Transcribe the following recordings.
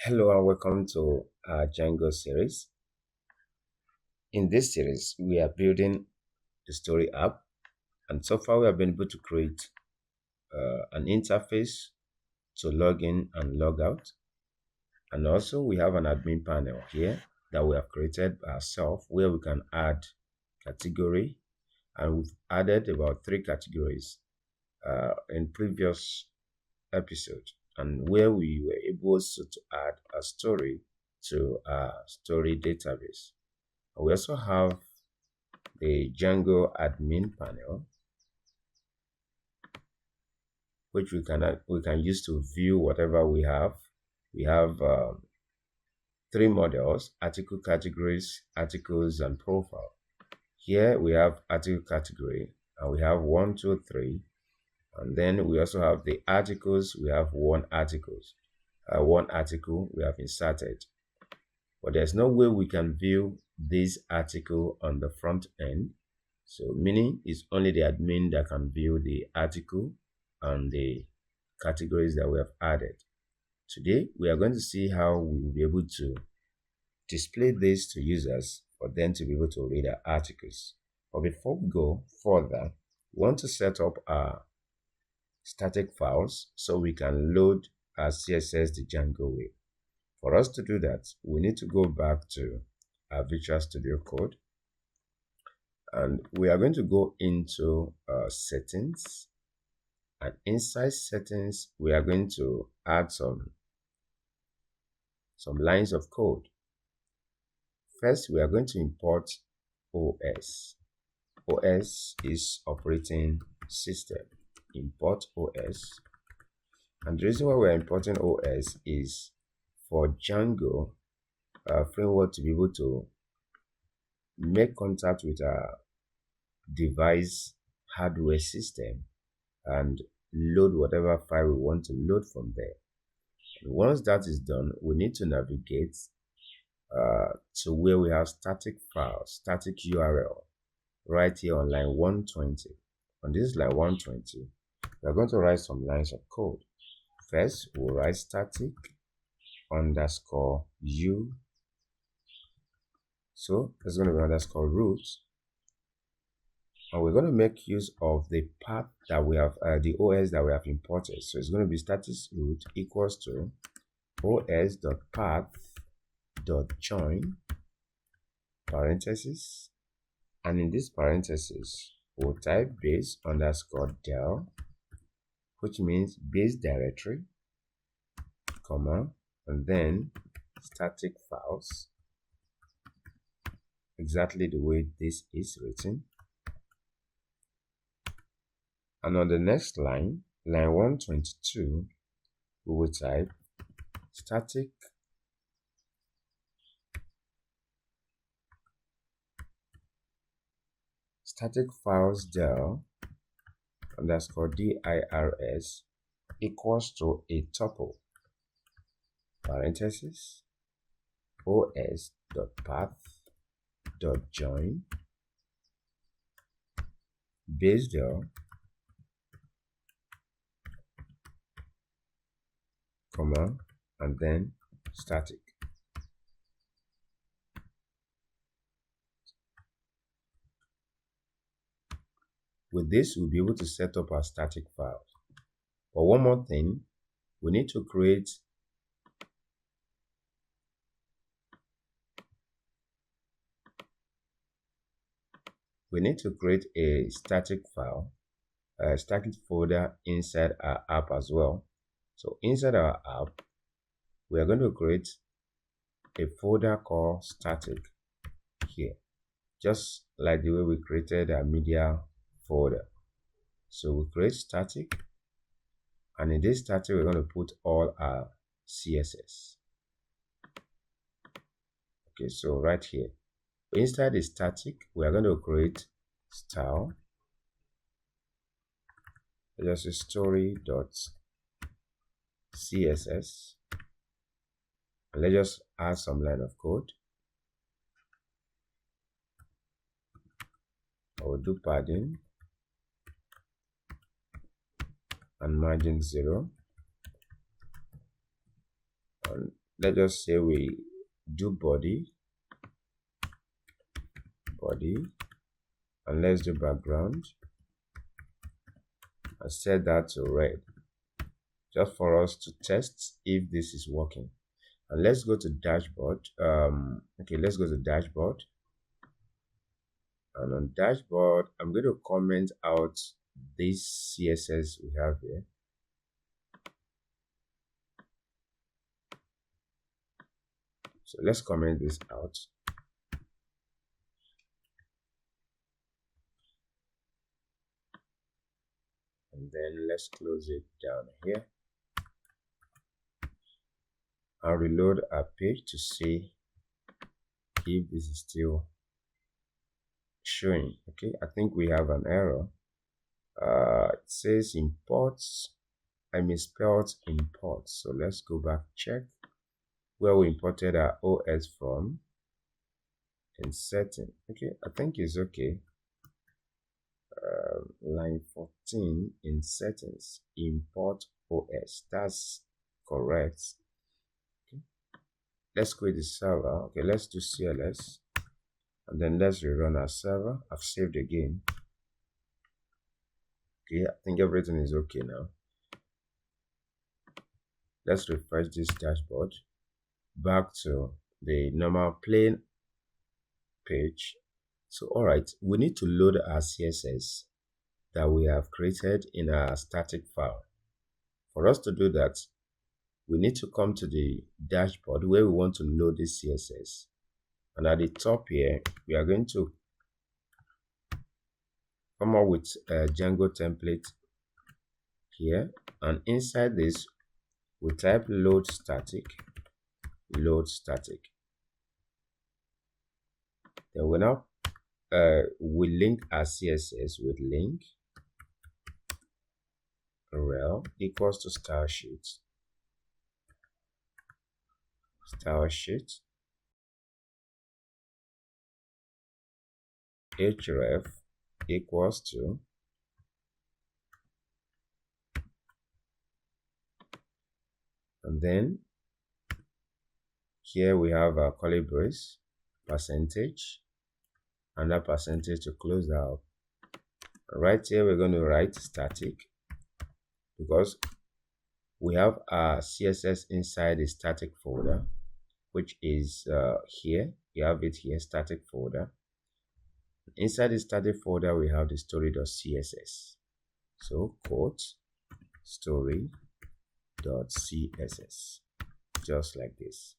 Hello and welcome to our Django series. In this series, we are building the story app, and so far we have been able to create an interface to log in and log out. And also we have an admin panel here that we have created ourselves where we can add category, and we've added about 3 categories in previous episode, and where we were able to add a story to our story database. We also have the Django admin panel, which we can use to view whatever we have. We have 3 models: article categories, articles, and profile. Here we have article category, and we have 1, 2, 3. And then we also have the articles. We have one article we have inserted. But there's no way we can view this article on the front end. So meaning it's only the admin that can view the article and the categories that we have added. Today, we are going to see how we will be able to display this to users for them to be able to read our articles. But before we go further, we want to set up our static files so we can load our CSS the Django way. For us to do that, we need to go back to our Visual Studio Code, and we are going to go into settings, and inside settings we are going to add some lines of code. First, we are going to import OS. OS is operating system. Import OS. And the reason why we're importing OS is for Django framework to be able to make contact with our device hardware system and load whatever file we want to load from there. And once that is done, we need to navigate to where we have static file, static URL, right here on line 120. On this line 120, we are going to write some lines of code. First, we'll write static underscore u. So there's going to be underscore root, and we're going to make use of the path that we have, the OS that we have imported. So it's going to be static root equals to os.path.join parentheses, and in this parentheses we'll type base underscore del, which means base directory, comma, and then static files, exactly the way this is written. And on the next line, line 122, we will type static files del underscore dirs equals to a tuple, parenthesis, os.path.join base del, comma, and then static. With this, we'll be able to set up our static files. But one more thing, we need to create a static file, a static folder inside our app as well. So inside our app, we are going to create a folder called static here, just like the way we created our media folder. So we create static, and in this static we're going to put all our CSS. Okay, so right here inside the static we are going to create style, just a story.css, and let's just add some line of code. I will do padding and margin 0, and Let's just say we do body, and let's do background and set that to red, just for us to test if this is working. And let's go to dashboard. Okay, let's go to dashboard. And on dashboard, I'm going to comment out this CSS we have here. So let's comment this out. And then let's close it down here. I'll reload our page to see if this is still showing. Okay, I think we have an error. It says imports. I misspelled import. So let's go back, check where we imported our OS from in setting. Okay, I think it's okay. Line 14 in settings, import OS. That's correct. Okay. Let's quit the server. Okay, let's do CLS. And then let's rerun our server. I've saved again. Okay, I think everything is okay now. Let's refresh this dashboard back to the normal plain page. So, all right, we need to load our CSS that we have created in our static file. For us to do that, we need to come to the dashboard where we want to load this CSS. And at the top here, we are going to come up with a Django template here. And inside this, we type load static. Then we now we link our CSS with link rel equals to style sheet href equals to, and then here we have our curly brace, percentage, and that percentage to close that up. Right here we're going to write static because we have our CSS inside the static folder, which is here. You have it here, static folder. Inside the static folder we have the story.css. So quote story.css, just like this.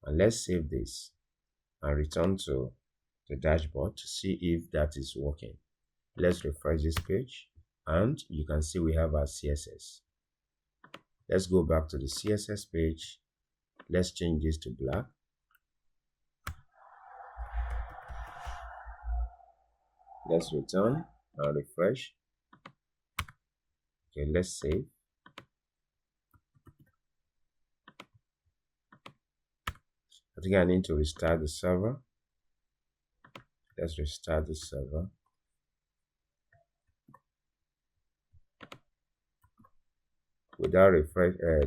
And let's save this and return to the dashboard to see if that is working. Let's refresh this page and you can see we have our CSS. Let's go back to the CSS page. Let's change this to black. Let's return and refresh. Okay, let's save. I think I need to restart the server. Let's restart the server. Without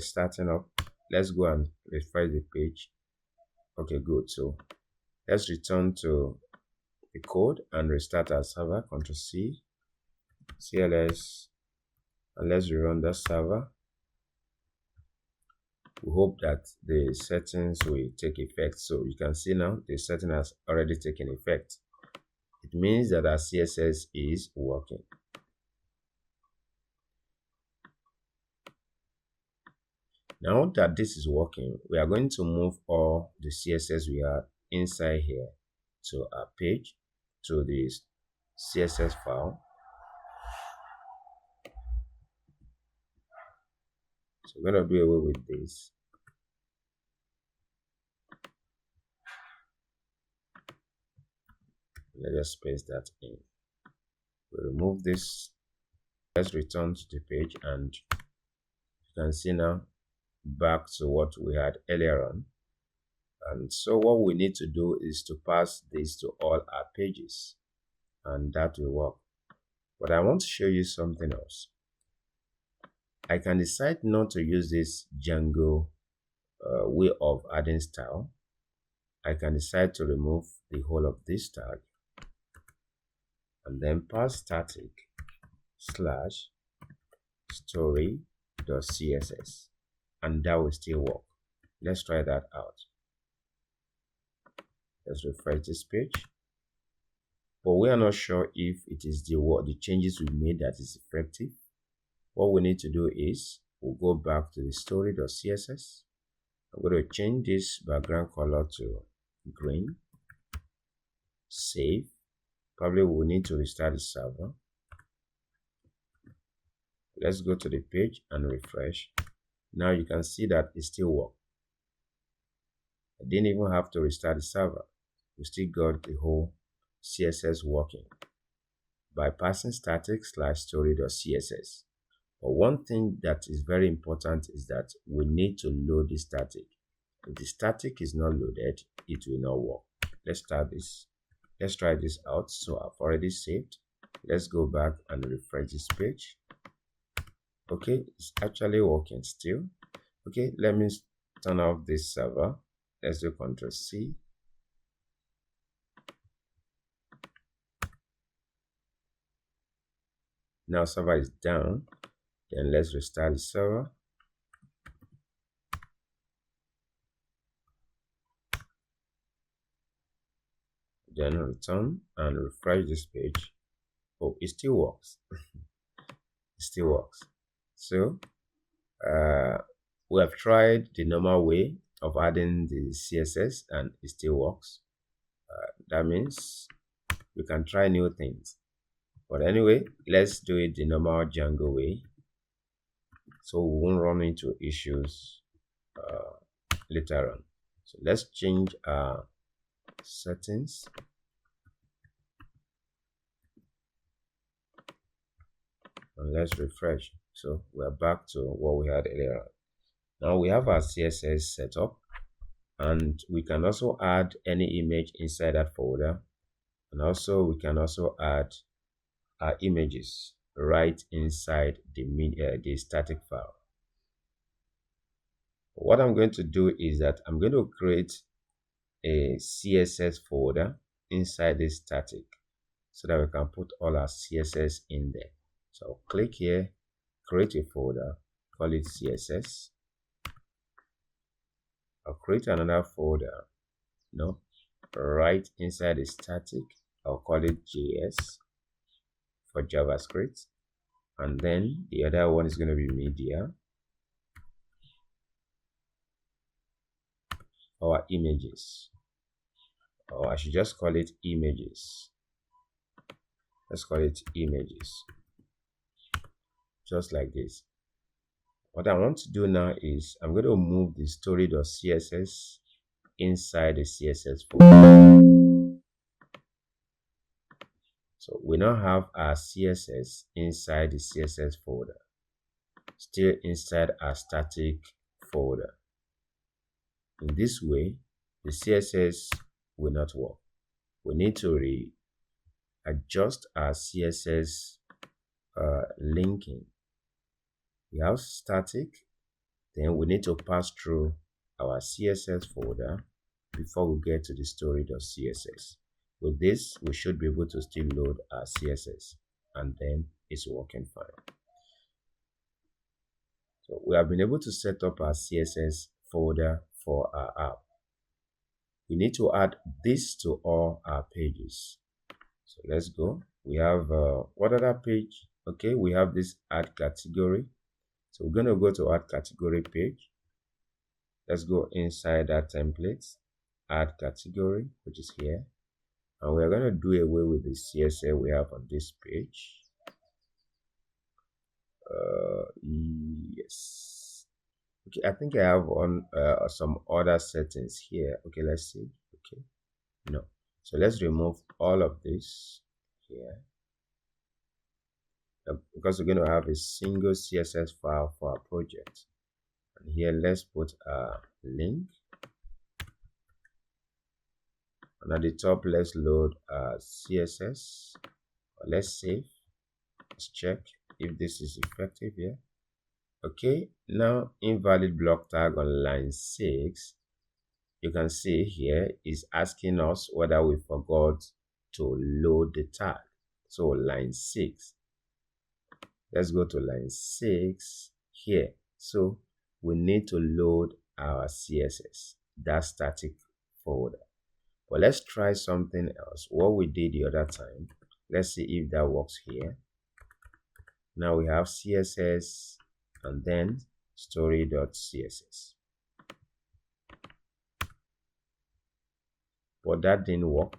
starting up, let's go and refresh the page. Okay, good. So let's return to the code and restart our server. Ctrl C, CLS, and let's rerun the server. We hope that the settings will take effect. So you can see now the setting has already taken effect. It means that our CSS is working. Now that this is working, we are going to move all the CSS we have inside here to our page, to this CSS file. So we're going to do away with this. Let's just paste that in. We remove this. Let's return to the page and you can see now back to what we had earlier on. And so what we need to do is to pass this to all our pages and that will work. But I want to show you something else. I can decide not to use this Django way of adding style, I can decide to remove the whole of this tag and then pass static slash story.css, and that will still work. Let's try that out. Let's refresh this page, but we are not sure if it is the changes we made that is effective. What we need to do is we'll go back to the story.css. I'm going to change this background color to green. Save. Probably we'll need to restart the server. Let's go to the page and refresh. Now you can see that it still works. I didn't even have to restart the server. We still got the whole CSS working by passing static slash story.css. But one thing that is very important is that we need to load the static. If the static is not loaded, it will not work. Let's start this. Let's try this out. So I've already saved. Let's go back and refresh this page. Okay, it's actually working still. Okay, let me turn off this server. Let's do Ctrl C. Now server is down. Then let's restart the server. Then return and refresh this page. Oh, it still works. It still works. So we have tried the normal way of adding the CSS and it still works. That means we can try new things. But anyway, let's do it the normal Django way, so we won't run into issues later on. So let's change our settings. And let's refresh. So we're back to what we had earlier on. Now we have our CSS set up, and we can also add any image inside that folder, and also we can also add our images right inside the static file. What I'm going to do is that I'm going to create a CSS folder inside this static so that we can put all our CSS in there. So I'll click here, create a folder, call it CSS. I'll create another folder, right inside the static. I'll call it JS for JavaScript. And then the other one is going to be media, or images. Or I should just call it images. Let's call it images. Just like this. What I want to do now is I'm going to move the story.css inside the CSS folder. So we now have our CSS inside the CSS folder, still inside our static folder. In this way, the CSS will not work. We need to adjust our CSS linking. We have static, then we need to pass through our CSS folder before we get to the story.css. With this, we should be able to still load our CSS, and then it's working fine. So we have been able to set up our CSS folder for our app. We need to add this to all our pages. So let's go. We have what other page? Okay, we have this add category. So we're going to go to add category page. Let's go inside that template, add category, which is here. And we're going to do away with the CSS we have on this page. Yes. Okay, I think I have on some other settings here. Okay, let's see. Okay, no. So let's remove all of this here. Because we're going to have a single CSS file for our project. And here, let's put a link. And at the top, let's load CSS. Let's save. Let's check if this is effective here. Okay, now invalid block tag on line 6. You can see here is asking us whether we forgot to load the tag. So line 6. Let's go to line 6 here. So we need to load our CSS, that static folder. But let's try something else. What we did the other time. Let's see if that works here. Now we have CSS and then story.css. But that didn't work.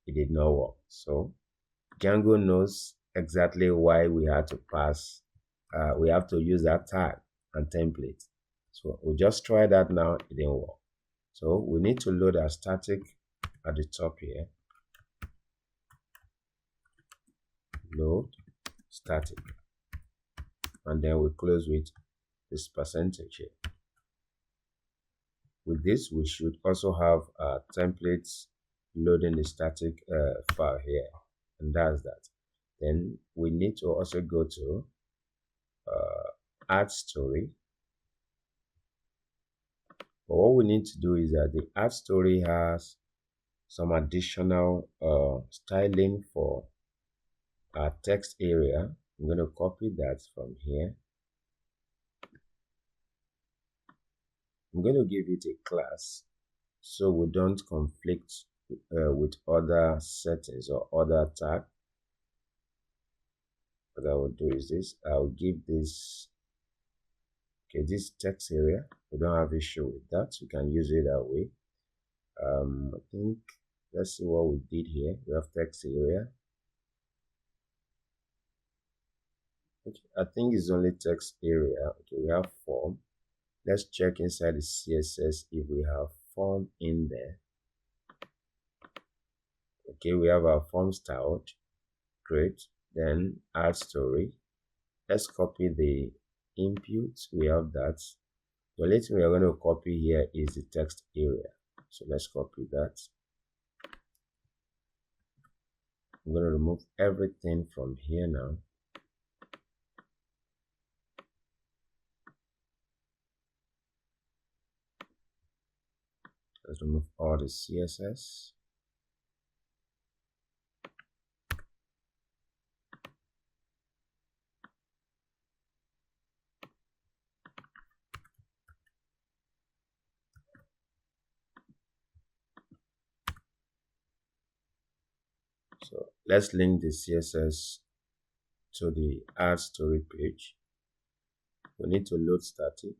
It did not work. So Django knows exactly why we had to pass. We have to use that tag and template. So we just try that now. It didn't work. So we need to load our static at the top here. Load static. And then we close with this percentage here. With this, we should also have templates loading the static file here, and that's that. Then we need to also go to add story. But what we need to do is that the add story has some additional styling for our text area. I'm going to copy that from here. I'm going to give it a class so we don't conflict with other settings or other tag. What I will do is this. I'll give this, okay, this text area. We don't have issue with that. We can use it that way. I think, let's see what we did here. We have text area. Okay, I think it's only text area. Okay, we have form. Let's check inside the CSS if we have form in there. Okay, we have our form styled. Great. Then add story. Let's copy the input. We have that. The only thing we are going to copy here is the text area. So let's copy that. I'm going to remove everything from here now. Let's remove all the CSS. So let's link the CSS to the add story page. We need to load static.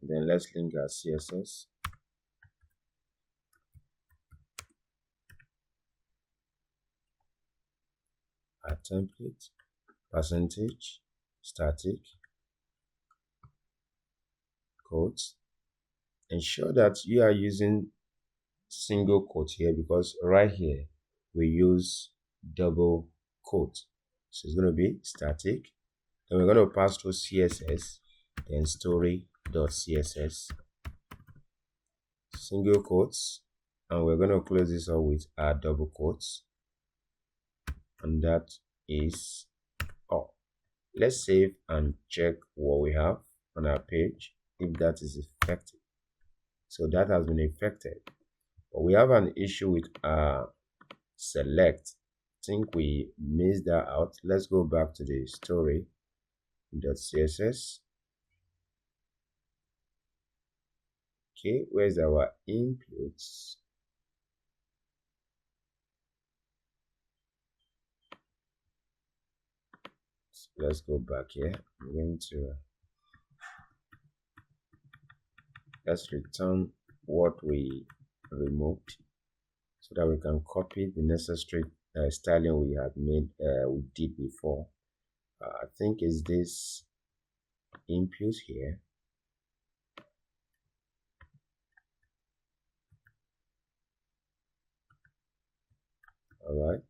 Then let's link our CSS. Our template, percentage, static, quotes. Ensure that you are using single quote here, because right here we use double quote. So it's going to be static. Then we're going to pass through CSS, then story.css, single quotes, and we're going to close this up with our double quotes, and that is all. Let's save and check what we have on our page, if that is effective. So that has been affected, but we have an issue with our select. I think we missed that out. Let's go back to the story.css. Okay, where's our inputs? So let's go back here. I'm going to let's return what we removed so that we can copy the necessary styling we had made we did before. I think is this input here. All right.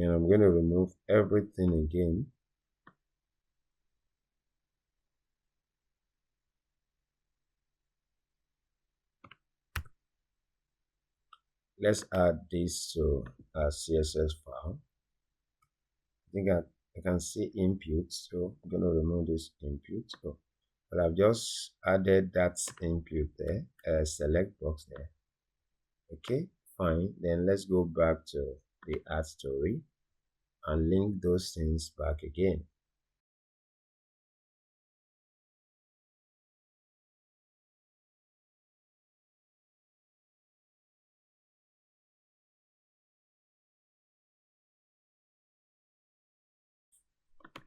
Then I'm going to remove everything again. Let's add this to our CSS file. I think I can see input, so I'm going to remove this input. So, but I've just added that input there, select box there. Okay, fine. Then let's go back to the art story and link those things back again.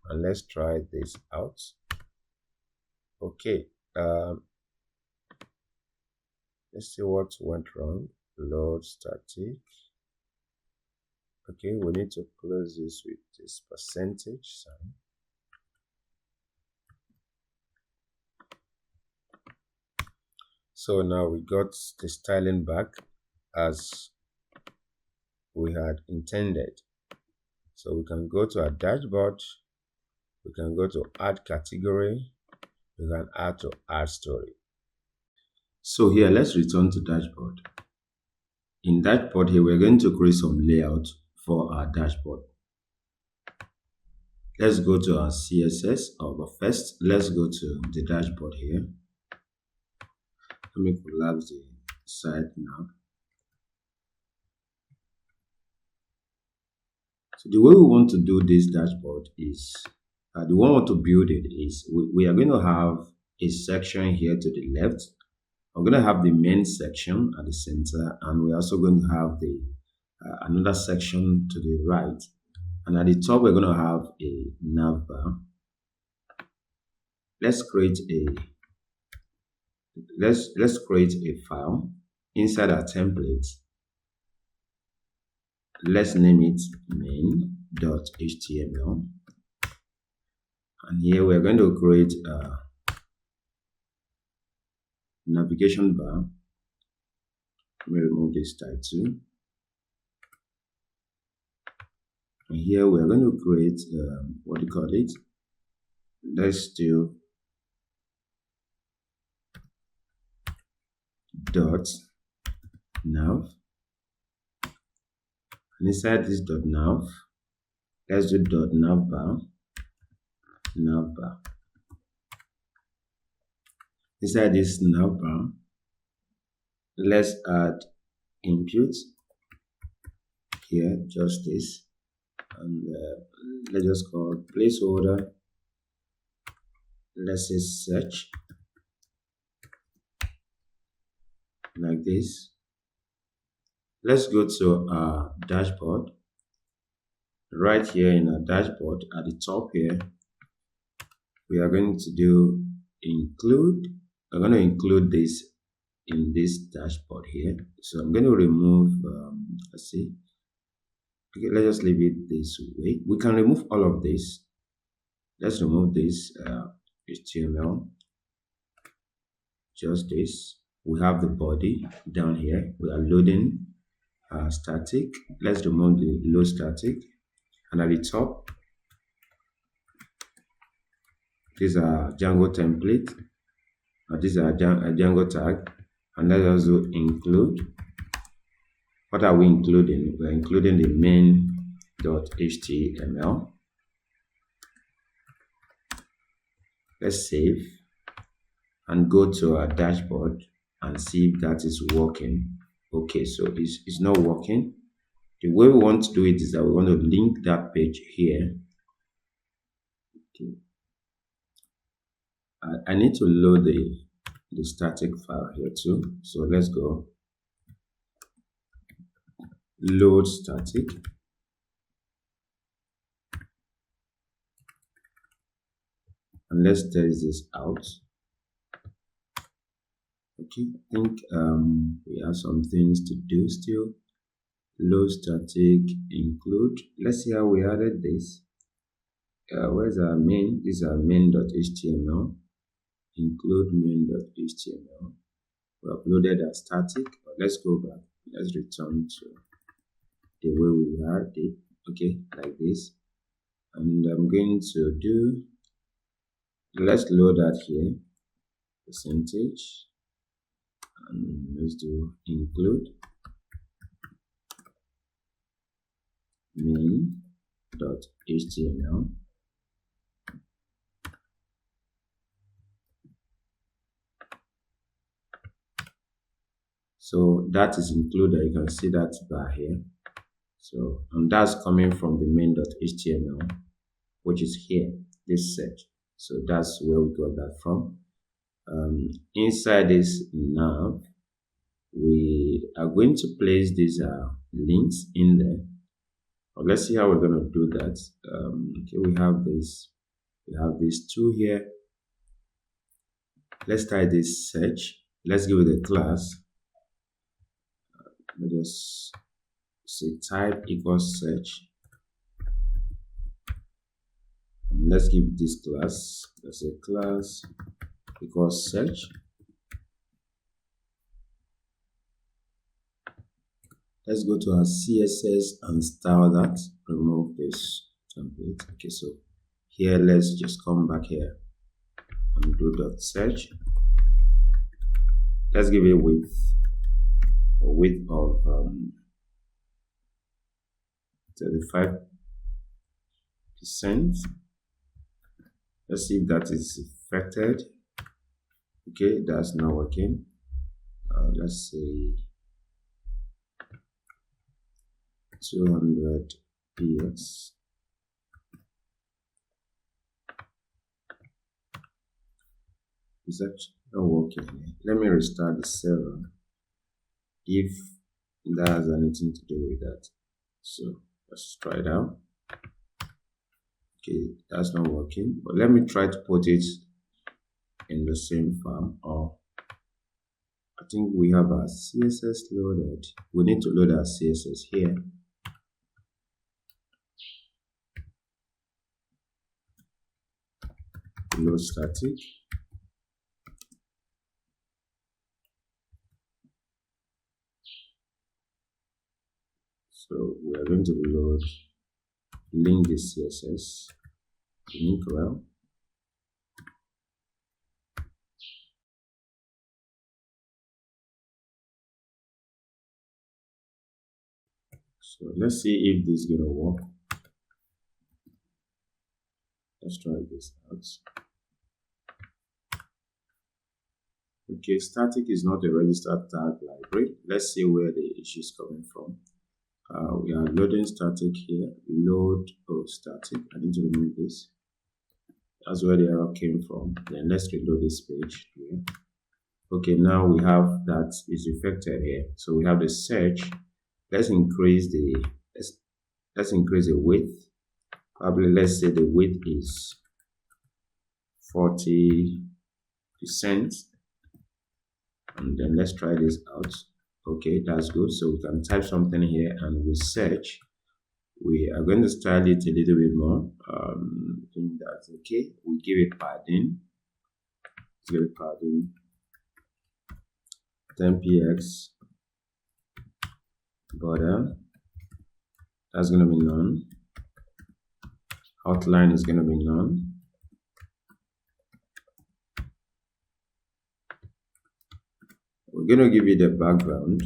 And let's try this out. Okay, let's see what went wrong. Load static. Okay, we need to close this with this percentage sign. So now we got the styling back as we had intended. So we can go to our dashboard, we can go to add category, we can add to art story. So here, let's return to dashboard. In dashboard here, we're going to create some layout for our dashboard. Let's go to our CSS, but first, let's go to the dashboard here. Let me collapse the site now. So the way we want to do this dashboard is, the way we want to build it is, we are going to have a section here to the left. We're going to have the main section at the center, and we're also going to have the another section to the right. And at the top, we're going to have a navbar. Let's create a file inside our template. Let's name it main.html. And here we're going to create a navigation bar. Let me remove this title. And here we're going to create what do you call it? Let's do dot nav. And inside this dot nav, let's do dot navbar. Inside this navbar, let's add input here, just this, and let's just call placeholder. Let's say search, like this. Let's go to our dashboard. Right here in our dashboard, at the top here, we are going to do include. I'm going to include this in this dashboard here. So I'm going to remove, let's see. Okay, let's just leave it this way. We can remove all of this. Let's remove this HTML. Just this. We have the body down here. We are loading static. Let's remove the load static. And at the top, these are Django template. These are Django tag. And let's also include. What are we including? We're including the main.html. Let's save and go to our dashboard and see if that is working. Okay, so it's not working. The way we want to do it is that we want to link that page here. Okay. I need to load the static file here too. So let's go load static. And let's test this out. Okay, I think we have some things to do still. Load static include. Let's see how we added this. Where's our main? This is our main.html. Include main.html. We uploaded our static, but let's go back. Let's return to the way we had it. okay, like this. And I'm going to do, let's load that here, percentage, and let's do include main.html. So that is included. You can see that bar here. So, and that's coming from the main.html, which is here, this set. So that's where we got that from. Inside this nav, we are going to place these links in there. But let's see how we're going to do that. Okay, we have these two here. Let's try this search. Let's give it a class. Let us say type equals search. And let's give this class. Let's say class equals search. Let's go to our CSS and style that. Remove this template. Okay, so here let's just come back here and do dot search. Let's give it a width of 35%. Let's see if that is affected. Okay, that's not working. Let's say 200 px. Is actually not working. Let me restart the server if that has anything to do with that. So let's try it out. Okay, that's not working, but let me try to put it in the same file. Or I think we have our CSS loaded. We need to load our CSS here. Load static. So we are going to load link the CSS link well. So let's see if this is gonna work. Let's try this out. Okay, static is not a registered tag library. Let's see where the issue is coming from. We are loading static here. Load static. I need to remove this. That's where the error came from. Then let's reload this page here. Okay, now we have that is reflected here. So we have the search. Let's increase the width. Probably let's say the width is 40%. And then let's try this out. Okay, that's good. So we can type something here and we search. We are going to style it a little bit more. I think that's okay. We give it padding. Let's give it padding 10px. Border. That's going to be none. Outline is going to be none. We're going to give it a background.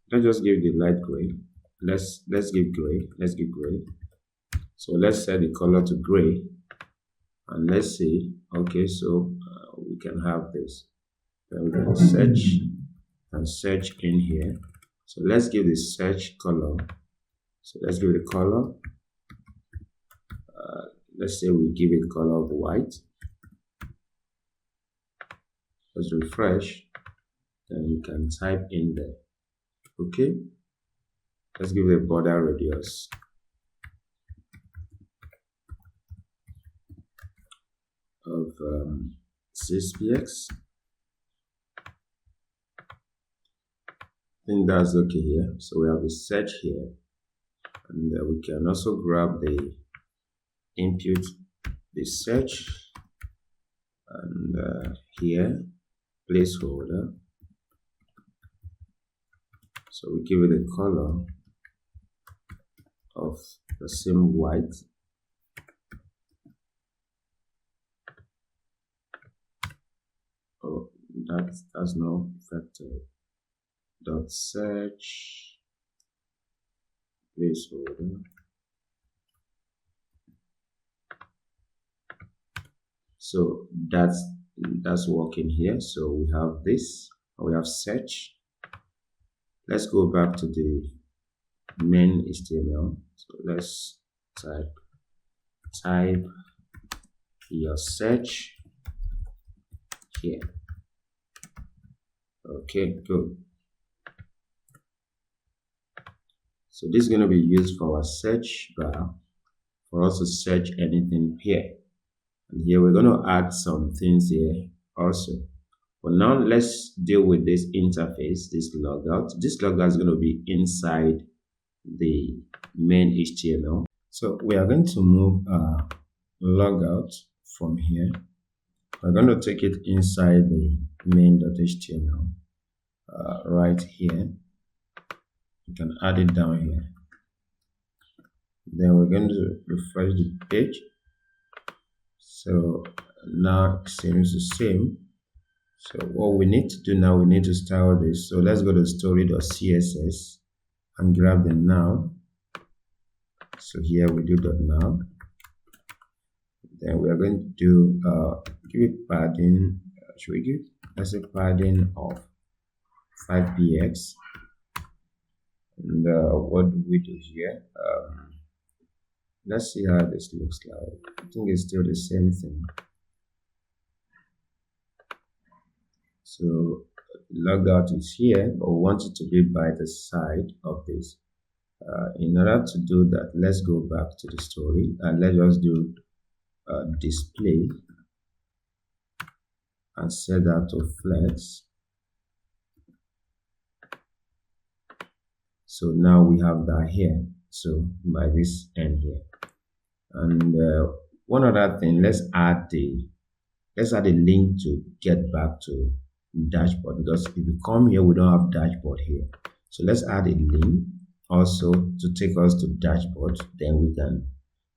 Let's just give the light gray. Let's give gray. Let's give gray. So let's set the color to gray. And let's see. Okay, so we can have this. Then we can search and search in here. So let's give the search color. So let's give it a color. Let's say we give it color of white. Let's refresh. Then we can type in there. Okay. Let's give it a border radius of 6px. I think that's okay here. So we have the search here, and we can also grab the input, the search, and here placeholder. So we give it a color of the same white. Oh, that's not affected. Dot search placeholder. So that's working here. So we have this, we have search. Let's go back to the main HTML. So let's type your search here. Okay, good. So this is going to be used for our search bar for us to search anything here. And here we're going to add some things here also. But now let's deal with this interface, this logout. This logout is going to be inside the main HTML. So we are going to move logout from here. We're going to take it inside the main.html right here. You can add it down here. Then we're going to refresh the page. So now it seems the same. So what we need to do now, we need to style this. So let's go to story.css and grab the now. So here we do .now. Then we are going to do give it padding. Should we give? Let's say padding of 5px. And what do we do here? Let's see how this looks like. I think it's still the same thing. So logout is here, but we want it to be by the side of this. In order to do that, let's go back to the story and let's just do display and set that to flex. So now we have that here. So by this end here. And one other thing, let's add a link to get back to dashboard, because if you come here we don't have dashboard here. So let's add a link also to take us to dashboard. Then we can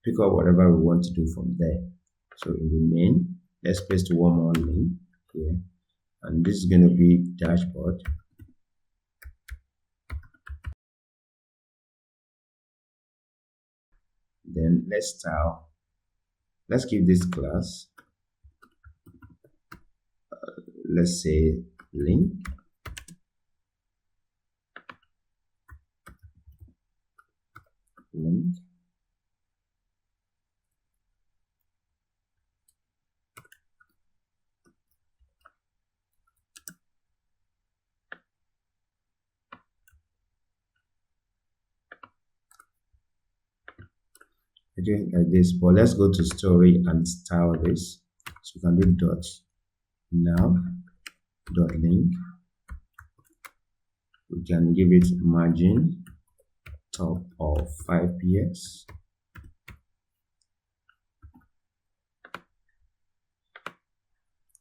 pick up whatever we want to do from there. So in the main, let's paste one more link here, and this is going to be dashboard. Then let's style. Let's give this class let's say link. Again like this, but let's go to story and style this. So you can do dot now dot link. We can give it margin top of 5px.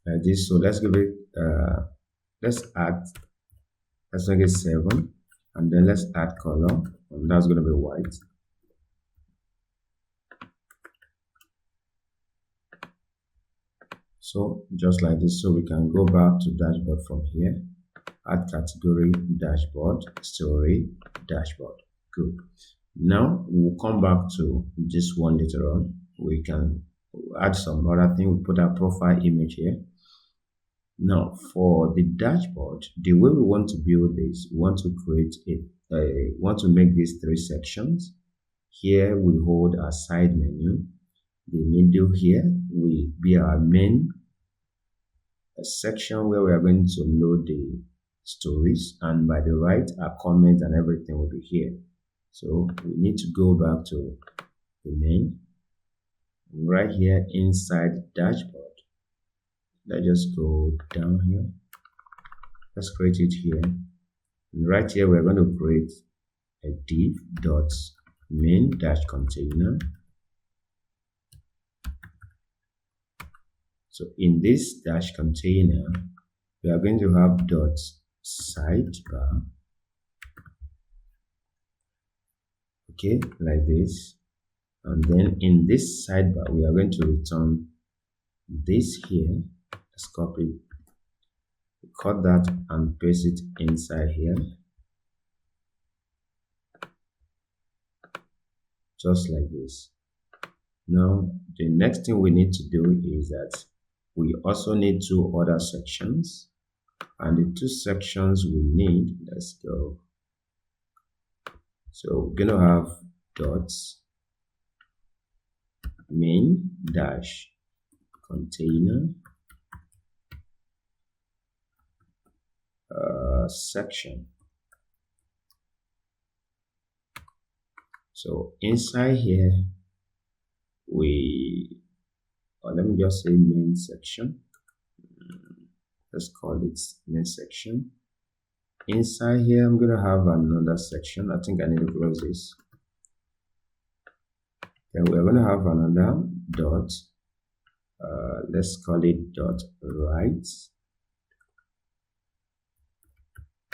Like this. So let's give it let's make it 7, and then let's add color, and that's going to be white. So just like this. So we can go back to dashboard from here, add category, dashboard, story, dashboard. Good. Now we'll come back to this one later on. We can add some other thing. We put our profile image here. Now for the dashboard, the way we want to build this, we want to create want to make these 3 sections. Here we hold our side menu. The middle here will be our main section where we are going to load the stories, and by the right our comment and everything will be here. So we need to go back to the main, and right here inside the dashboard, let's just go down here. Let's create it here, and right here we're going to create a div dot main dash container. So in this dash container, we are going to have dot sidebar, Okay, like this. And then in this sidebar, we are going to return this here. Let's copy, cut that and paste it inside here. Just like this. Now, the next thing we need to do is that we also need two other sections. And the two sections we need, let's go. So we're going to have dots, main dash container section. So inside here, let me just say main section. Let's call it main section. Inside here, I'm going to have another section. I think I need to close this. Then we're going to have another dot. Let's call it dot right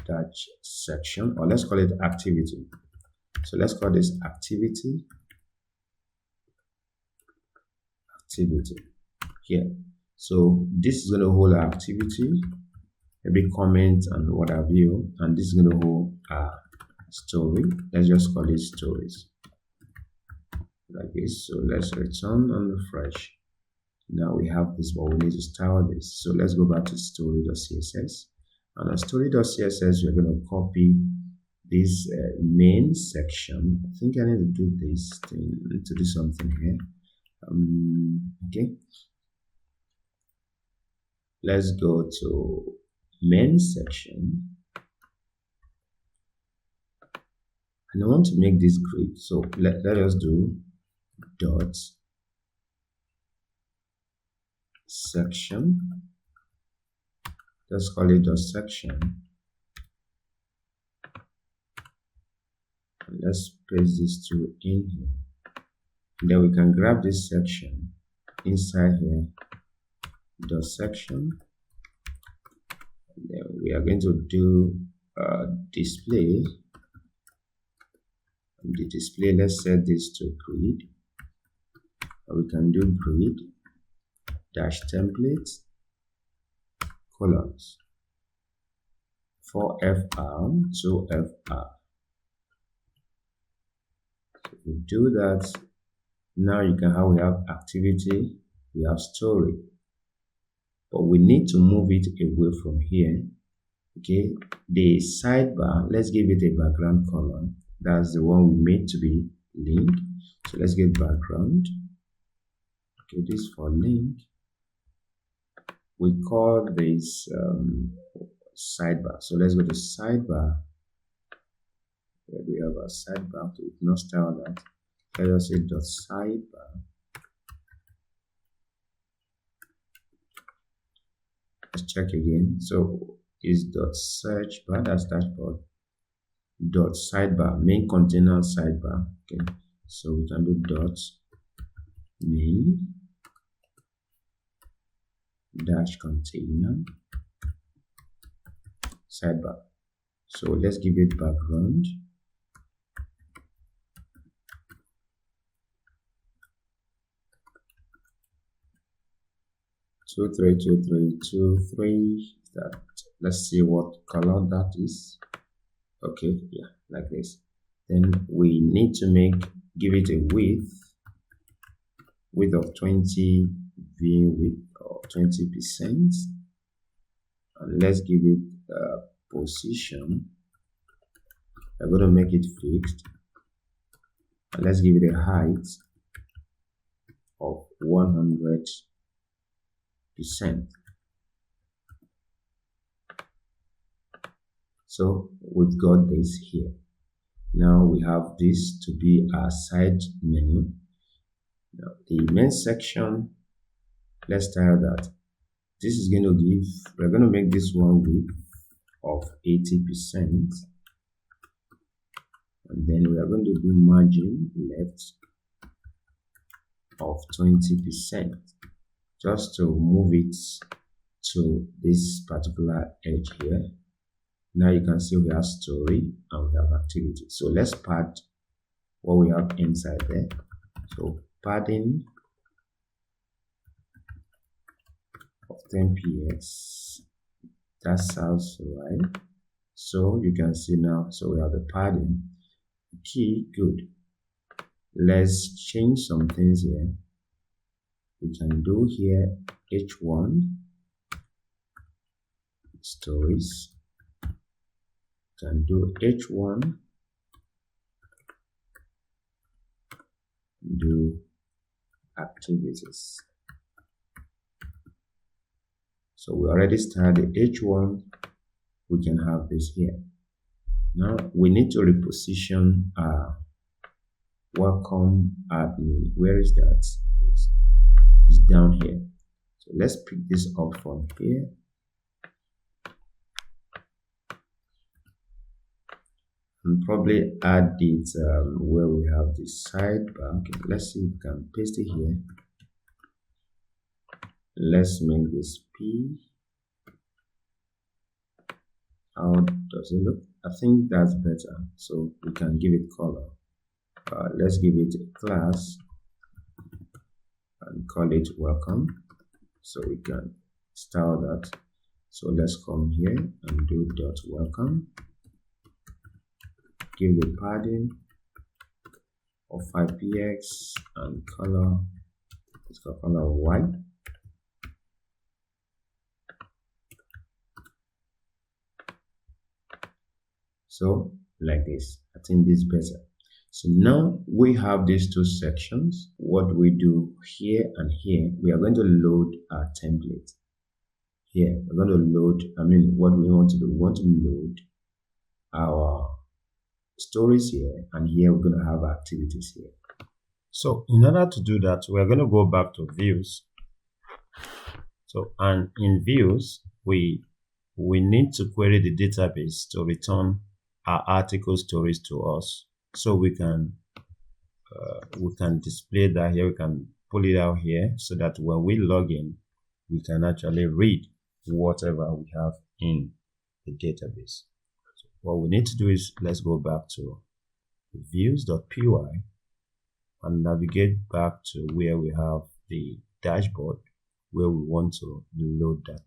dash section, or let's call it activity. So let's call this activity here. So this is going to hold our activity, maybe comment and what have you, and this is going to hold our story. Let's just call it stories like this. So let's return and refresh. Now we have this, but we need to style this. So let's go back to story.css, and on story.css we're going to copy this main section. I think I need to do this thing. I need to do something here. Okay, let's go to main section, and I want to make this grid. So let us do dot section. Let's call it dot section. And let's paste these two in here. And then we can grab this section inside here, dot section. And then we are going to do display. And the display, let's set this to grid. And we can do grid dash templates columns 4FR to FR. So if we do that, now you can have, we have activity, we have story, but we need to move it away from here. Okay, the sidebar, let's give it a background color. That's the one we made to be link. So let's get background. Okay, this for link. We call this sidebar. So let's go to sidebar. Where do we have a sidebar? We not style that. Let us say dot sidebar. Let's check again. So is dot search bar, that's dashboard. Dot sidebar, main container sidebar. Okay, so we can do dot main dash container sidebar. So let's give it background. Two three. That, let's see what color that is. Okay, yeah, like this. Then we need to give it a width of 20 v width or 20%, and let's give it position. I'm going to make it fixed, and let's give it a height of 100%. So we've got this here. Now we have this to be our side menu. Now the main section, let's tell that this is going to give, we're going to make this one width of 80%, and then we are going to do margin left of 20%, just to move it to this particular edge here. Now you can see we have story and we have activity. So let's pad what we have inside there. So padding of 10px, that sounds right. So you can see now, so we have the padding key. Good. Let's change some things here. We can do here h1 stories, can do h1 do activities. So we already started h1, we can have this here. Now we need to reposition welcome admin. Where is that? It's down here. So let's pick this up from here. And probably add it where we have the sidebar. Okay, let's see if we can paste it here. Let's make this P. How does it look? I think that's better. So we can give it color. Let's give it a class and call it welcome. So we can style that. So let's come here and do dot welcome. Give the padding of 5px and color. Let's go color white. So like this, I think this is better. So now we have these two sections. What we do here and here, we are going to load our template. Here, we're going to load, what we want to do, we want to load our stories here, and here we're going to have activities here. So in order to do that, we're going to go back to views. So, and in views, we need to query the database to return our article stories to us, so we can display that here. We can pull it out here so that when we log in, we can actually read whatever we have in the database. So what we need to do is, let's go back to views.py and navigate back to where we have the dashboard, where we want to load that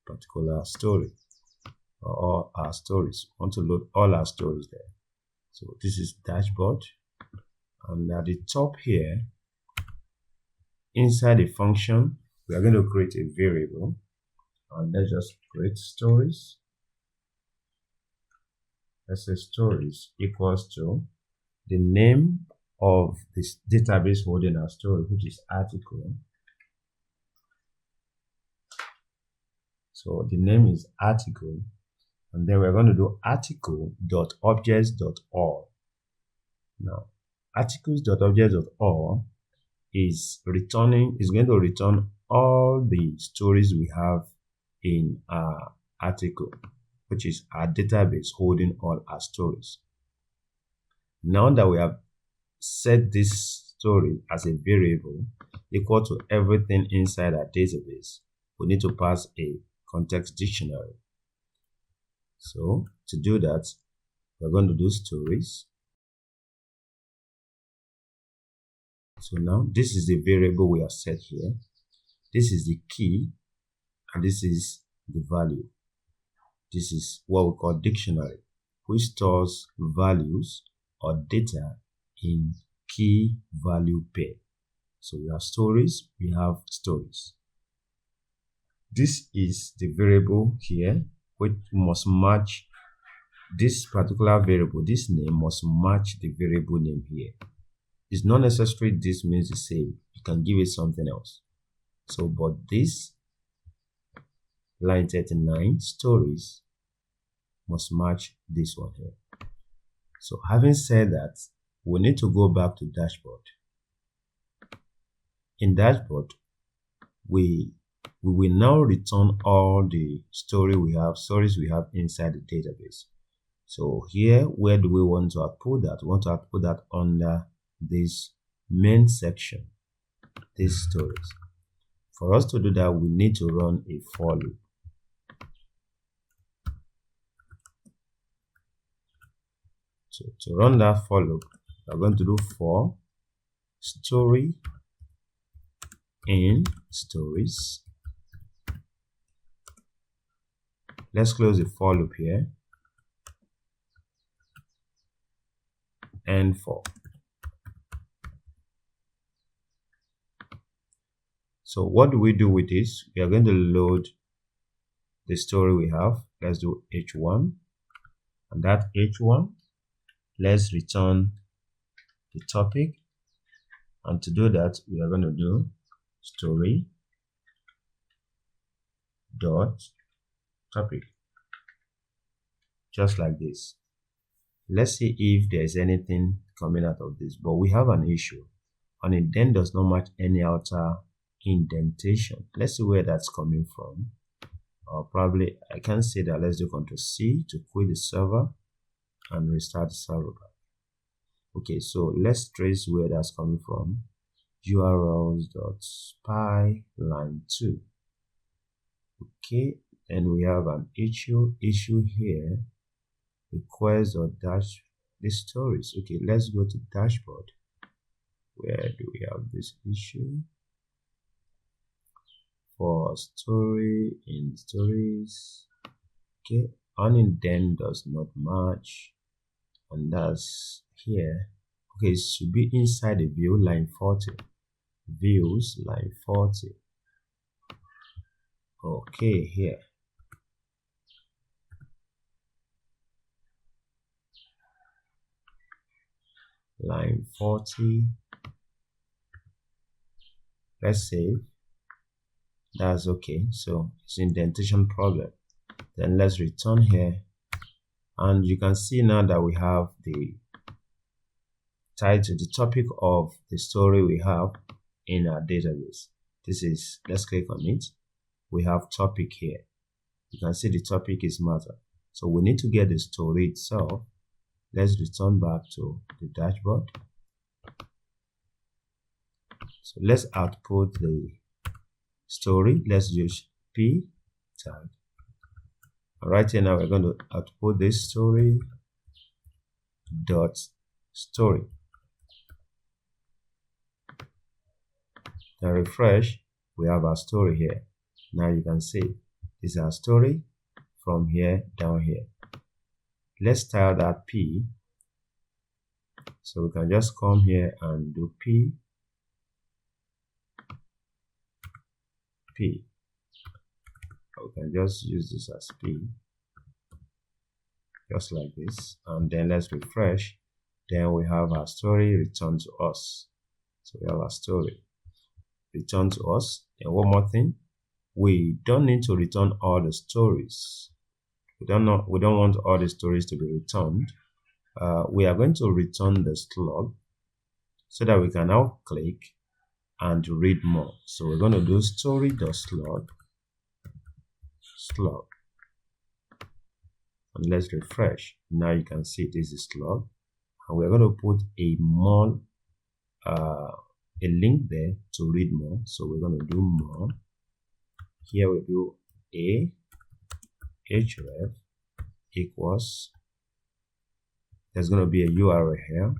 particular story, or all our stories. We want to load all our stories there. So this is dashboard, and at the top here, inside the function, we are going to create a variable, and let's just create stories. Let's say stories equals to the name of this database holding our story, which is article. So the name is article, and then we're going to do article.objects.all. Now, articles.objects.all is going to return all the stories we have in our article, which is our database holding all our stories. Now that we have set this story as a variable equal to everything inside our database, we need to pass a context dictionary. So to do that, we're going to do stories. So now this is the variable we have set here. This is the key, and this is the value. This is what we call dictionary, which stores values or data in key value pair. So we have stories, we have stories. This is the variable here, which must match this particular variable. This name must match the variable name here. It's not necessary this means the same. You can give it something else. So, but this line 39 stories must match this one here. So having said that, we need to go back to dashboard. In dashboard, we will now return all the stories we have inside the database. So here, where do we want to output that? We want to output that under this main section, these stories. For us to do that, we need to run a for loop. So to run that for loop, We're going to do for story in stories. Let's close the for loop here and for. So what do we do with this? We are going to load the story we have. Let's do h1, and that h1, let's return the topic, and to do that we are going to do story dot topic, just like this. Let's see if there's anything coming out of this, but we have an issue. An indent does not match any outer indentation. Let's see where that's coming from. Or probably I can say that. Let's do Ctrl+C to quit the server and restart the server back. Okay, so let's trace where that's coming from. urls.spy line 2. Okay, and we have an issue here. Request or dash the stories. Okay, let's go to dashboard. Where do we have this issue? For story in stories. Okay, unindent does not match, and that's here. Okay, it should be inside the view, line 40. Views, line 40. Okay, here. Line 40. Let's save. That's okay. So it's indentation problem. Then let's return here, and you can see now that we have the title, the topic of the story we have in our database. This is, let's click on it. We have topic here. You can see the topic is matter. So we need to get the story itself. Let's return back to the dashboard. So let's output the story. Let's use p tag. Right here now we're going to output this story dot story. Then refresh. We have our story here. Now you can see this is our story from here down here. Let's style that p. So we can just come here and do p. We can just use this as p, just like this, and then let's refresh. Then we have our story return to us. So we have our story return to us. And one more thing, we don't need to return all the stories. We don't want all the stories to be returned. We are going to return the slug so that we can now click and read more. So we're going to do story.slug, and let's refresh. Now you can see this is slug, and we're going to put a link there to read more. So we're going to do more. Here we do a href equals, there's going to be a URL here,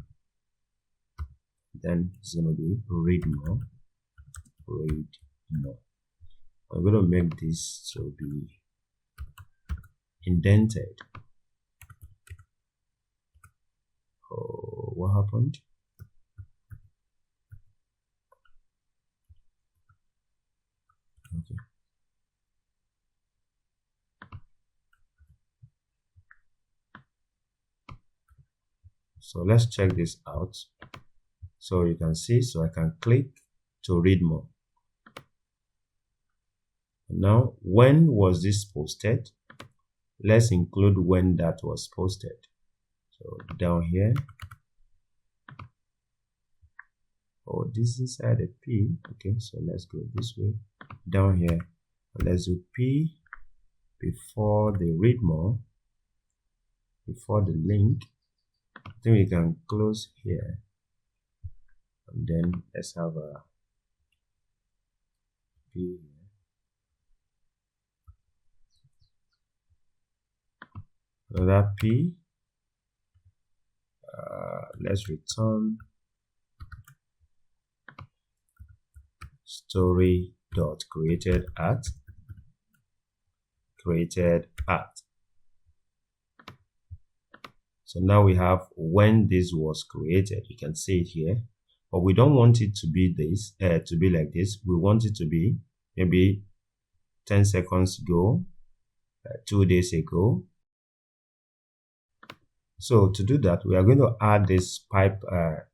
then it's going to be read more. I'm going to make this to be indented. Oh, what happened? Okay. So let's check this out. So you can see, so I can click to read more. Now, when was this posted? Let's include when that was posted. So down here, oh, this is inside a p. Okay, so let's go this way. Down here, let's do p before the read more, before the link. I think we can close here, and then let's have a p here. Another p, let's return story dot created at. So now we have when this was created. You can see it here, but we don't want it to be this, to be like this. We want it to be maybe 10 seconds ago, 2 days ago. So to do that, we are going to add this pipe, what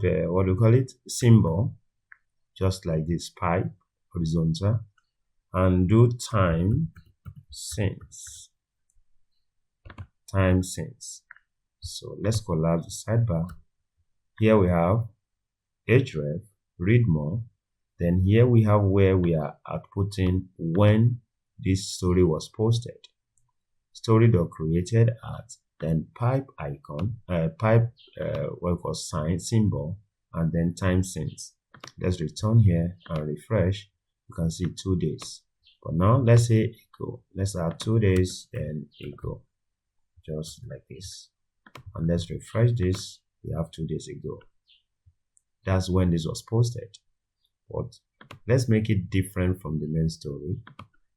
do you call it? Symbol, just like this pipe, horizontal, and do time since. So let's collapse the sidebar. Here we have href, read more. Then here we have where we are outputting when this story was posted. Story.created at, then pipe icon, what we call sign symbol, and then time since. Let's return here and refresh. You can see 2 days. But now let's say ago. Let's add 2 days, then ago, just like this. And let's refresh this. We have 2 days ago. That's when this was posted. But let's make it different from the main story.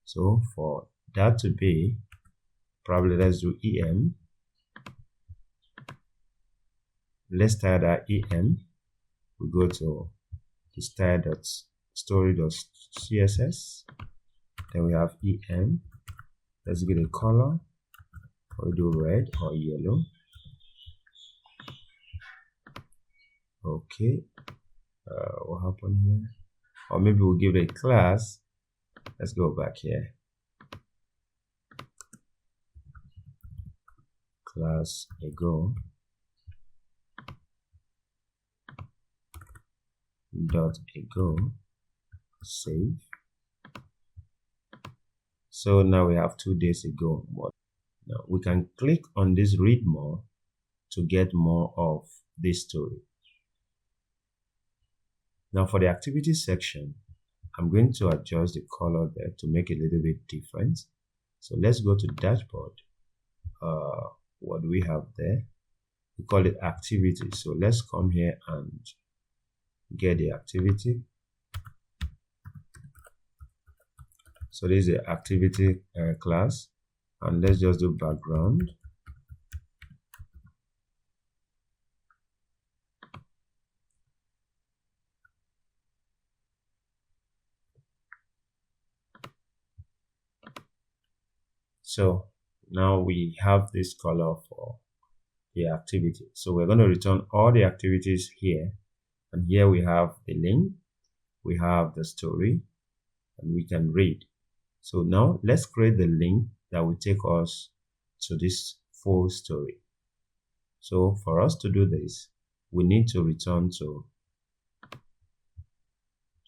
So for that to be, probably let's do em. Let's style that em. We go to the style.story.css. Then we have em. Let's get a color. Or do red or yellow. Okay. What happened here? Or maybe we'll give it a class. Let's go back here. Class ago dot ago, save. So now we have 2 days ago. Now we can click on this read more to get more of this story. Now for the activity section, I'm going to adjust the color there to make it a little bit different. So let's go to dashboard. What do we have there? We call it activity. So let's come here and get the activity. So this is the activity class, and let's just do background. So now we have this color for the activity. So we're going to return all the activities here, and here we have the link, we have the story, and we can read. So now let's create the link that will take us to this full story. So for us to do this, we need to return to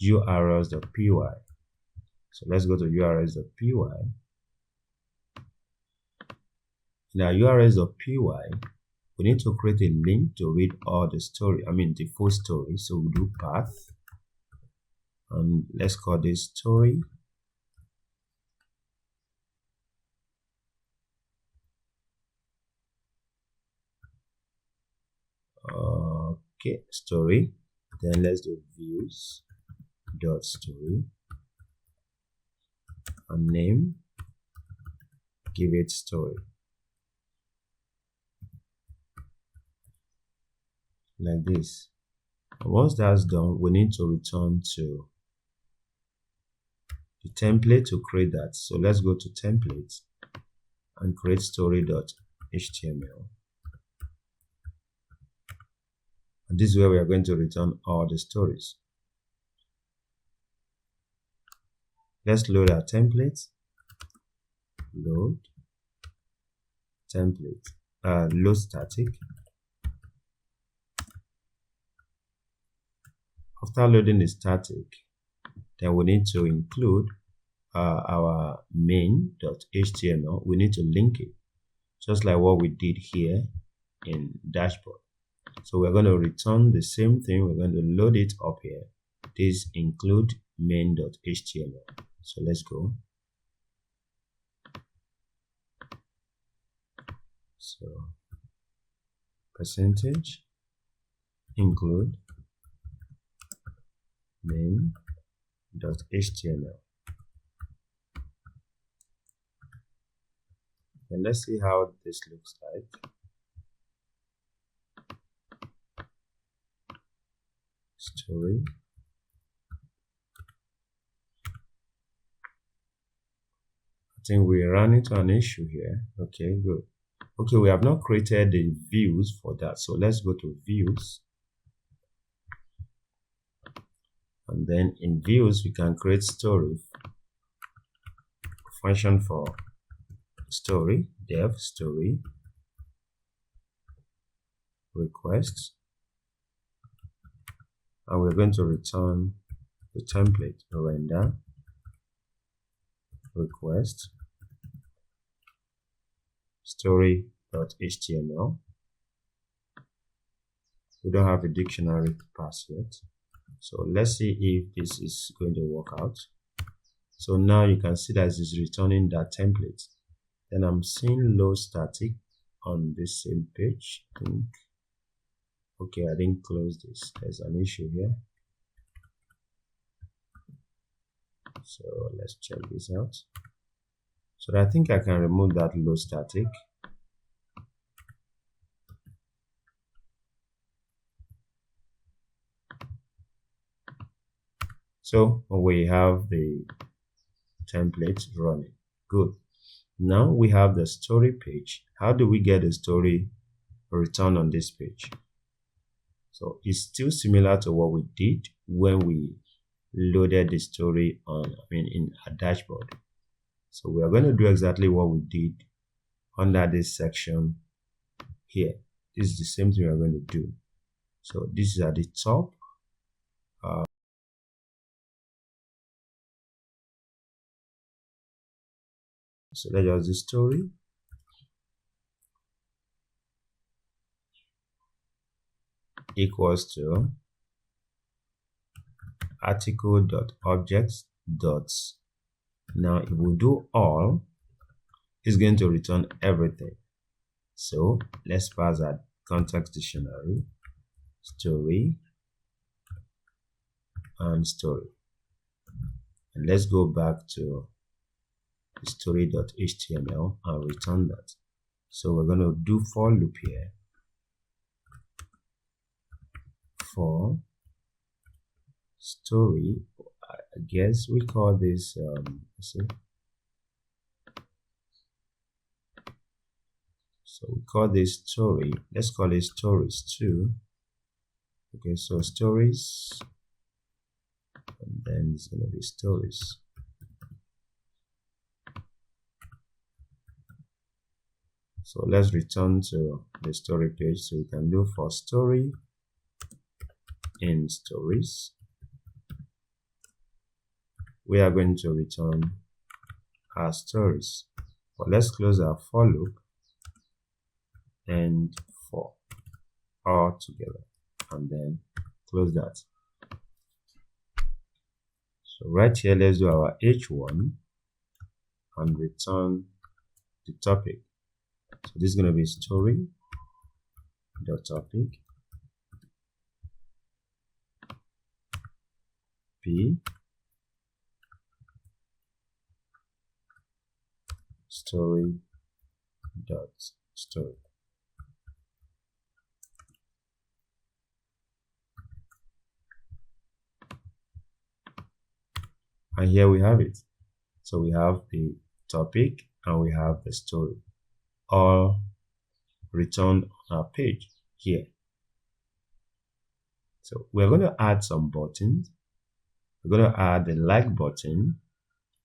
urls.py. So let's go to urls.py. In our urls.py, we need to create a link to read all the story, the full story. So we'll do path, and let's call this story. Okay, story. Then let's do views dot story, and name, give it story, like this. And once that's done, we need to return to the template to create that. So let's go to templates and create story.html. And this is where we are going to return all the stories. Let's load our template. Load template. Load static. After loading the static, then we need to include our main.html. We need to link it, just like what we did here in dashboard. So we're going to return the same thing. We're going to load it up here. This include main.html. So let's go. So percentage include main.html. And let's see how this looks like. Story. I think we ran into an issue here. Okay, good. Okay, we have not created the views for that. So let's go to views. And then in views, we can create story function for story, dev story, request. And we're going to return the template render request story.html. We don't have a dictionary pass yet, so let's see if this is going to work out. So now you can see that it's returning that template. Then I'm seeing low static on this same page. I think, okay, I didn't close this. There's an issue here. So let's check this out. So I think I can remove that low static. So we have the template running. Good. Now we have the story page. How do we get a story return on this page? So it's still similar to what we did when we loaded the story on, in a dashboard. So we are going to do exactly what we did under this section here. This is the same thing we are going to do. So this is at the top. So let's just do story. Equals to article.objects dots. Now if we do all, it's going to return everything. So let's pass that context dictionary, story, and story. And let's go back to the story.html and return that. So we're going to do for loop here. For story, I guess we call this so we call this story. Let's call it stories too. Okay, so stories, and then it's going to be stories. So let's return to the story page. So we can do for story in stories. We are going to return our stories. But let's close our for loop and for all together, and then close that. So right here, let's do our h1 and return the topic. So this is going to be story dot topic p story dot story. And here we have it. So we have the topic and we have the story, all returned on our page here. So we're going to add some buttons. We're going to add the like button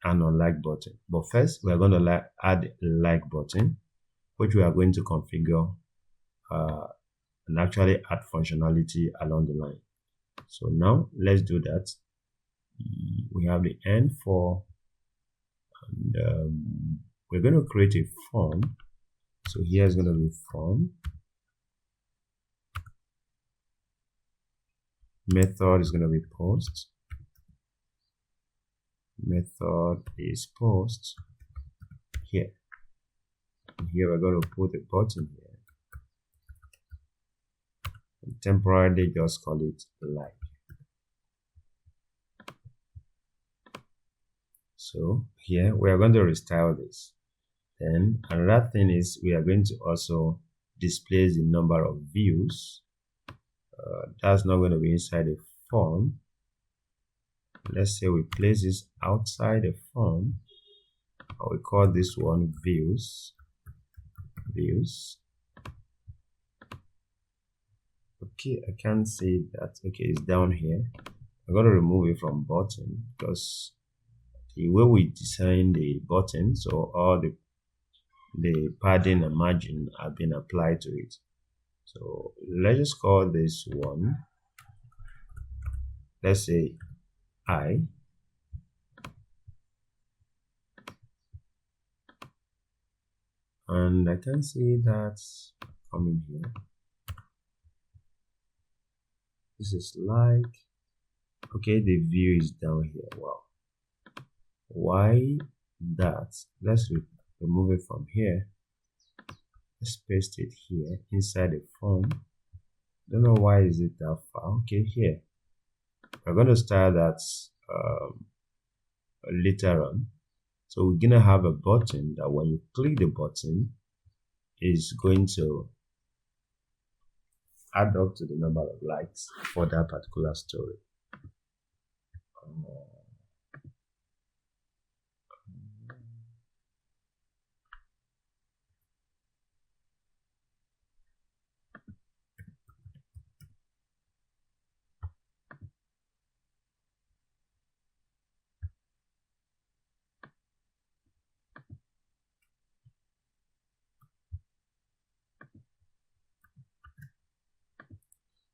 and unlike button. But first, we're going to add a like button, which we are going to configure and actually add functionality along the line. So now let's do that. We have the end for, and we're going to create a form. So here's going to be form. Method is going to be post. Method is post here. And here we're going to put a button here. and temporarily just call it like. So here we are going to restyle this. Then another thing is we are going to also display the number of views. That's not going to be inside the form. Let's say we place this outside the form. We call this one views. Okay, I can't see that. Okay, it's down here. I'm going to remove it from button because the way we design the button, so all the padding and margin have been applied to it. So let's just call this one, let's say I. And I can see that coming here. This is like, okay, the view is down here. Wow. Why that? Let's remove it from here. Let's paste it here inside the form. Don't know why is it that far. Okay, here. We're going to start that later on. So we're gonna have a button that when you click the button is going to add up to the number of likes for that particular story.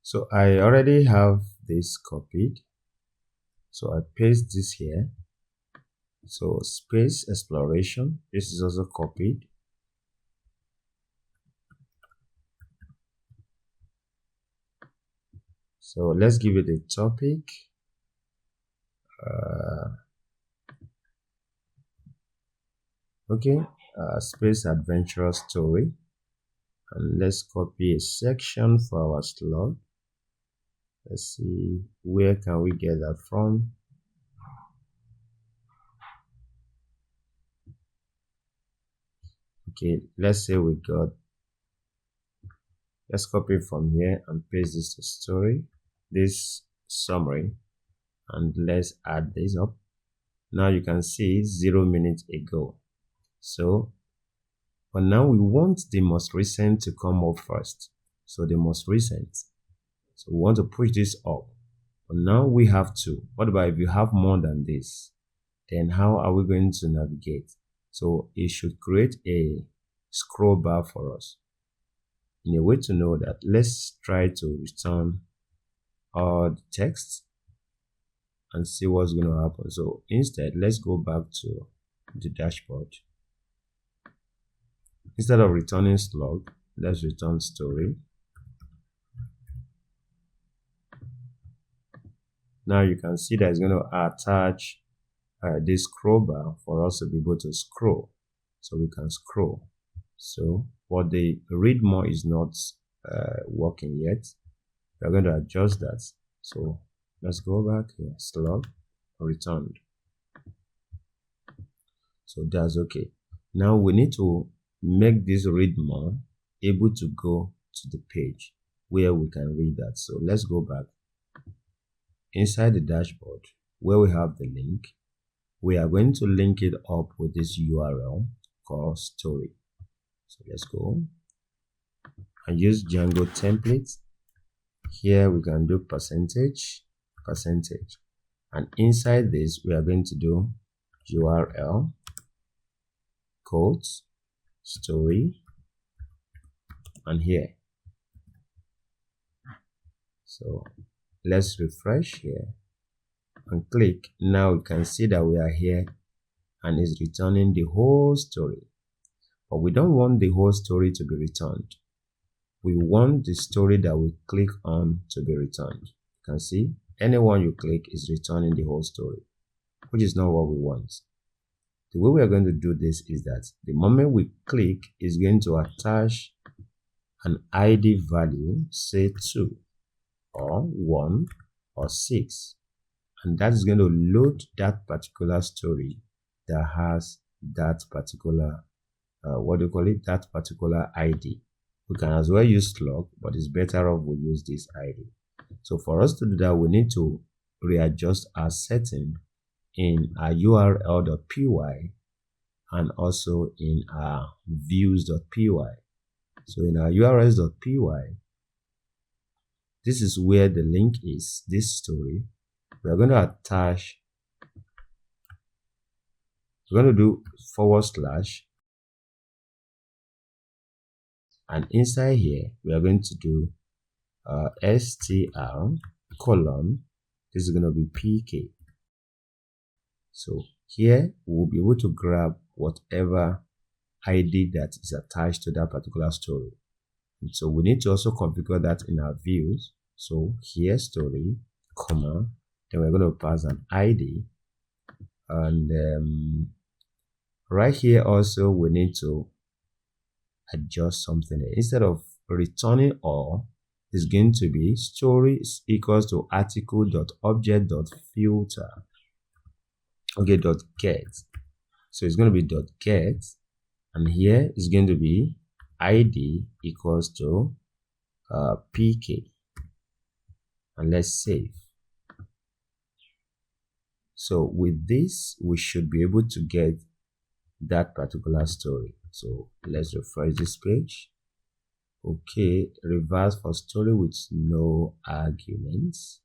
So I already have this copied. So I paste this here. So space exploration, this is also copied. So let's give it a topic. Space adventure story. And let's copy a section for our slug. Let's see, where can we get that from? Okay, let's say we got, let's copy from here and paste this to story, this summary, and let's add this up. Now you can see 0 minutes ago. So, but now we want the most recent to come up first. So the most recent. So we want to push this up. But now we have to. What about if you have more than this? Then how are we going to navigate? So it should create a scroll bar for us. In a way to know that, let's try to return all the text and see what's going to happen. So instead, let's go back to the dashboard. Instead of returning slug, let's return story. Now you can see that it's going to attach this scroll bar for us to be able to scroll. So we can scroll. So, but the read more is not working yet. We're going to adjust that. So let's go back here, slug, returned. So that's okay. Now we need to make this read more able to go to the page where we can read that. So let's go back inside the dashboard where we have the link. We are going to link it up with this URL called story. So let's go and use Django templates. Here we can do percentage, and inside this we are going to do URL, quotes, story, and here. So let's refresh here and click. Now you can see that we are here and it's returning the whole story. But we don't want the whole story to be returned. We want the story that we click on to be returned. You can see anyone you click is returning the whole story, which is not what we want. The way we are going to do this is that the moment we click is going to attach an ID value, say 2 or 1 or 6, and that is going to load that particular story that has that particular that particular ID. We can as well use slug, but it's better off we use this ID. So for us to do that, we need to readjust our setting in our url.py and also in our views.py. So in our urls.py, this is where the link is, this story. We are going to attach, we're going to do /, and inside here we are going to do str colon, this is going to be pk. So here we'll be able to grab whatever ID that is attached to that particular story. And so we need to also configure that in our views. So here story, comma, then we're going to pass an ID, and right here also we need to adjust something. Instead of returning all, it's going to be story is equals to article.object.filter, okay, .get. So it's going to be .get, and here is going to be ID equals to pk, and let's save. So with this, we should be able to get that particular story. So let's refresh this page. Okay, reverse for story with no arguments.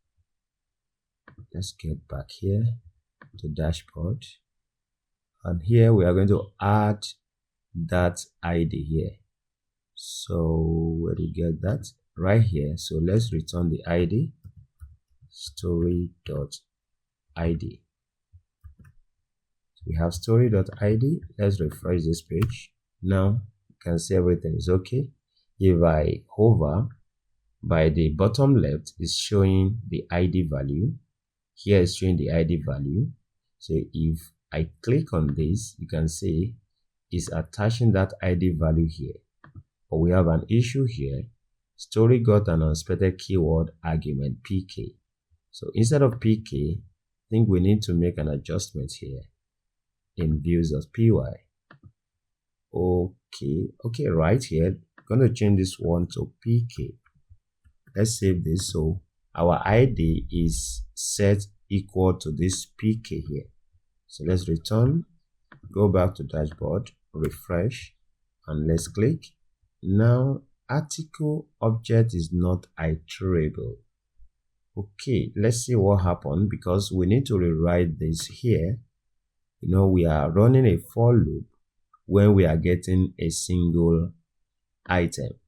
Let's get back here to dashboard, and here we are going to add that ID here. So where do we get that? Right here. So let's return the ID, story.id. We have story.id. Let's refresh this page. Now you can see everything is okay. If I hover, by the bottom left is showing the ID value. Here is showing the ID value. So if I click on this, you can see it's attaching that ID value here. But we have an issue here. Story got an unexpected keyword argument pk. So instead of pk, I think we need to make an adjustment here in views.py. Okay, right here, I'm going to change this one to pk. Let's save this. So our ID is set equal to this pk here. So let's return, go back to dashboard, refresh, and let's click. Now article object is not iterable. Okay, let's see what happened, because we need to rewrite this here. You know, we are running a for loop when we are getting a single item.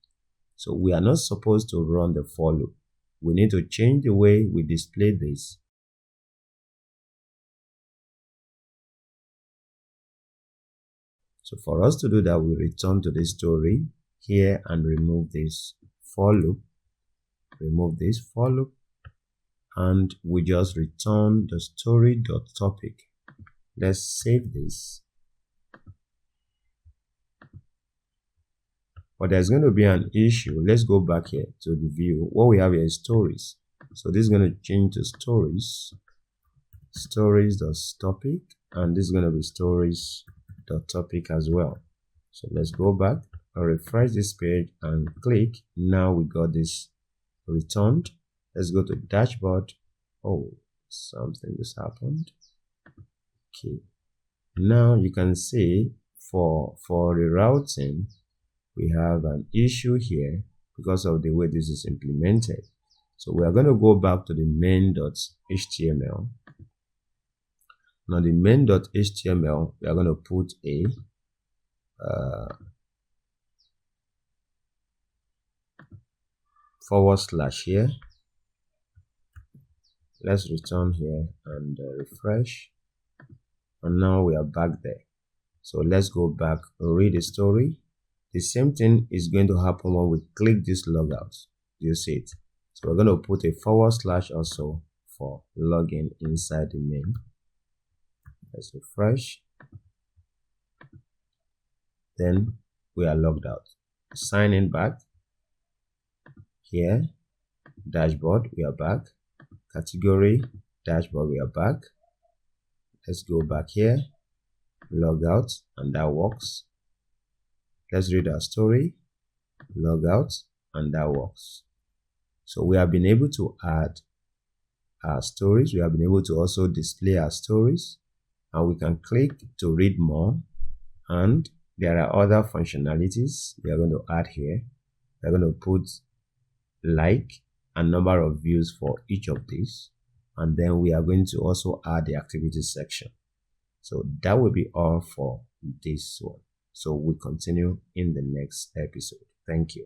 So we are not supposed to run the for loop. We need to change the way we display this. So for us to do that, we return to this story here and remove this for loop. Remove this for loop, and we just return the story.topic. Let's save this. But there's going to be an issue. Let's go back here to the view. What we have here is stories. So this is going to change to stories. Stories.topic, and this is going to be stories.topic as well. So let's go back and refresh this page and click. Now we got this returned. Let's go to dashboard. Oh, something just happened. Okay, now you can see for rerouting, we have an issue here because of the way this is implemented. So we are going to go back to the main.html. Now the main.html, we are going to put a / here. Let's return here and refresh, and now we are back there. So let's go back, read the story. The same thing is going to happen when we click this logout. Do you see it? So we're going to put a / also for login inside the main. Let's refresh. Then we are logged out. Sign in back. Here, dashboard, we are back. Category, dashboard, we are back. Let's go back here, log out, and that works. Let's read our story, log out, and that works. So we have been able to add our stories. We have been able to also display our stories, and we can click to read more. And there are other functionalities we are going to add here. We're going to put like and number of views for each of these, and then we are going to also add the activities section. So that will be all for this one. So we'll continue in the next episode. Thank you.